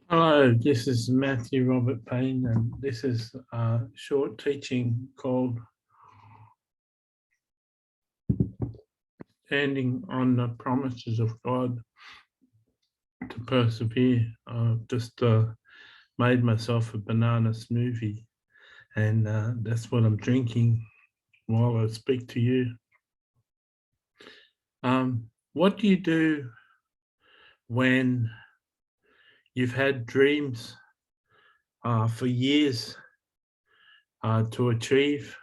Hello, this is Matthew Robert Payne, and this is a short teaching called Standing on the Promises of God to Persevere. I've just made myself a banana smoothie, and that's what I'm drinking while I speak to you. What do you do when you've had dreams for years to achieve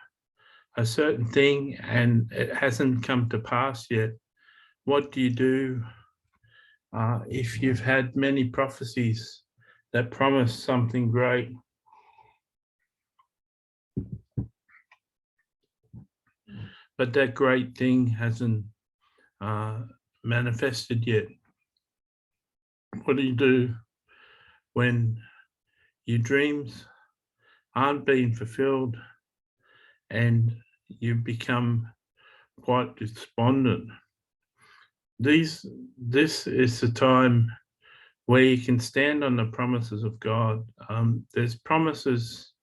a certain thing and it hasn't come to pass yet? What do you do if you've had many prophecies that promise something great, but that great thing hasn't manifested yet? What do you do when your dreams aren't being fulfilled and you become quite despondent? This is the time where you can stand on the promises of God. There's promises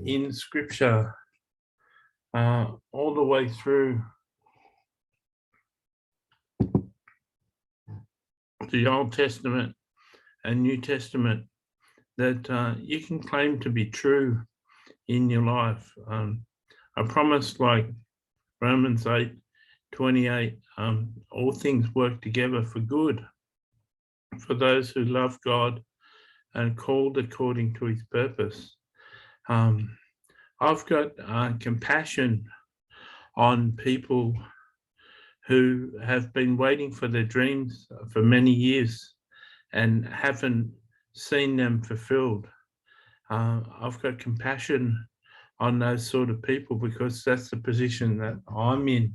in Scripture all the way through the Old Testament and New Testament that you can claim to be true in your life. A promise like Romans 8:28, all things work together for good for those who love God and called according to his purpose. I've got compassion on people who have been waiting for their dreams for many years and haven't seen them fulfilled. I've got compassion on those sort of people because that's the position that I'm in.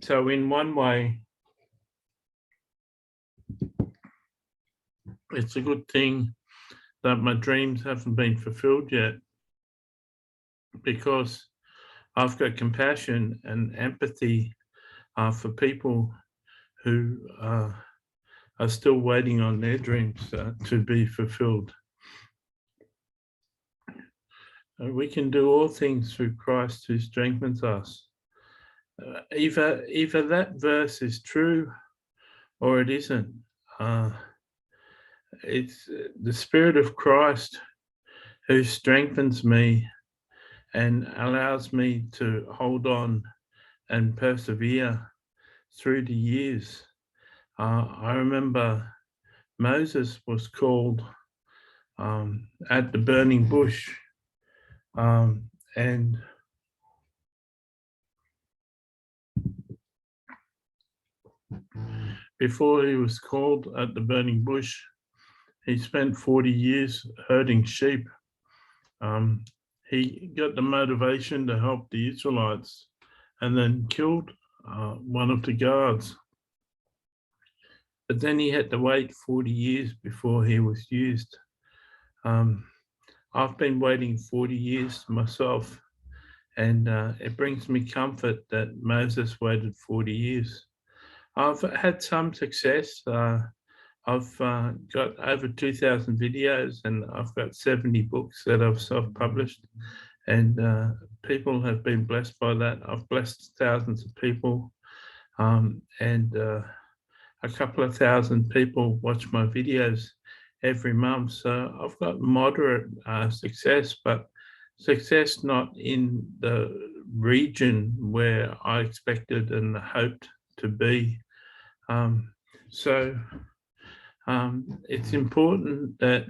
So in one way, it's a good thing that my dreams haven't been fulfilled yet, because I've got compassion and empathy for people who are still waiting on their dreams to be fulfilled. We can do all things through Christ who strengthens us. Either that verse is true or it isn't. It's the Spirit of Christ who strengthens me and allows me to hold on and persevere through the years. I remember Moses was called at the burning bush, and before he was called at the burning bush, he spent 40 years herding sheep. He got the motivation to help the Israelites and then killed one of the guards. But then he had to wait 40 years before he was used. I've been waiting 40 years myself, and it brings me comfort that Moses waited 40 years. I've had some success. I've got over 2,000 videos and I've got 70 books that I've self-published, and people have been blessed by that. I've blessed thousands of people, and a couple of thousand people watch my videos every month. So I've got moderate success, but success not in the region where I expected and hoped to be. It's important that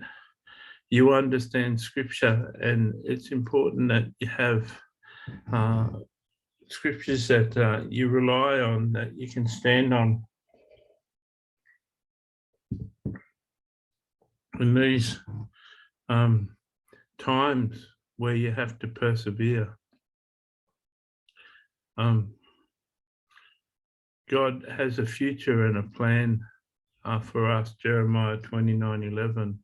you understand Scripture, and it's important that you have scriptures that you rely on, that you can stand on in these times where you have to persevere. God has a future and a plan for us. Jeremiah 29:11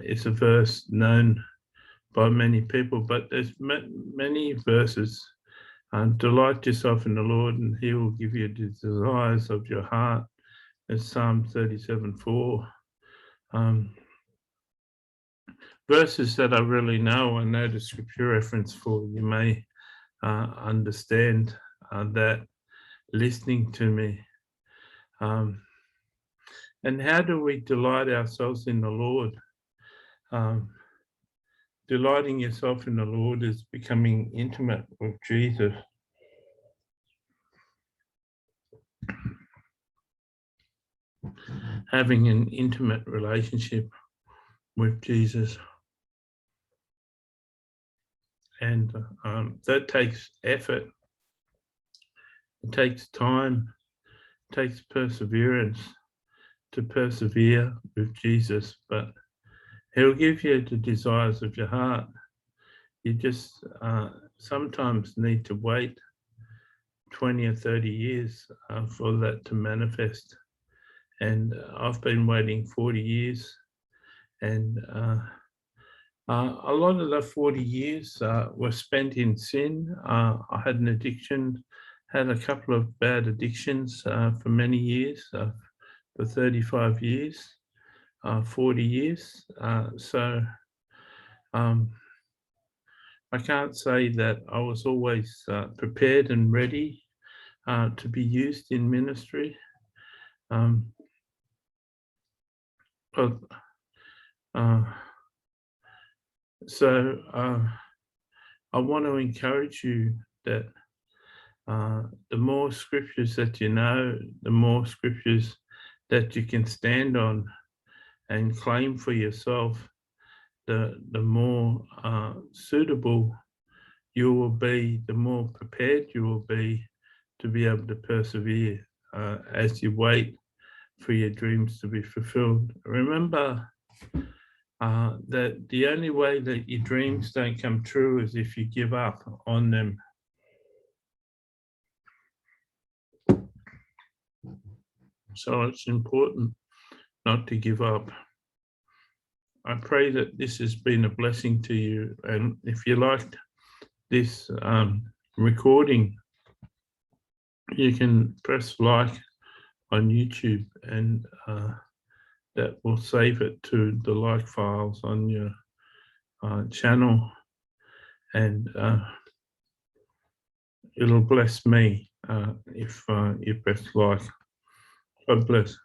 is a verse known by many people, but there's many verses. Delight yourself in the Lord and he will give you the desires of your heart. There's Psalm 37:4. Verses that I really know, I know the scripture reference for. You may understand that listening to me. And how do we delight ourselves in the Lord? Delighting yourself in the Lord is becoming intimate with Jesus. Having an intimate relationship with Jesus. And that takes effort. It takes time. It takes perseverance to persevere with Jesus, but He'll give you the desires of your heart. You just sometimes need to wait 20 or 30 years for that to manifest. And I've been waiting 40 years, and a lot of the 40 years were spent in sin. I had an addiction, had a couple of bad addictions for many years, for 35 years, 40 years. So I can't say that I was always prepared and ready to be used in ministry. But so I want to encourage you that the more scriptures that you know, the more scriptures that you can stand on and claim for yourself, the more suitable you will be, the more prepared you will be to be able to persevere as you wait for your dreams to be fulfilled. Remember that the only way that your dreams don't come true is if you give up on them. So it's important not to give up. I pray that this has been a blessing to you. And if you liked this recording, you can press like on YouTube, and that will save it to the like files on your channel, and it'll bless me if you press like. God bless.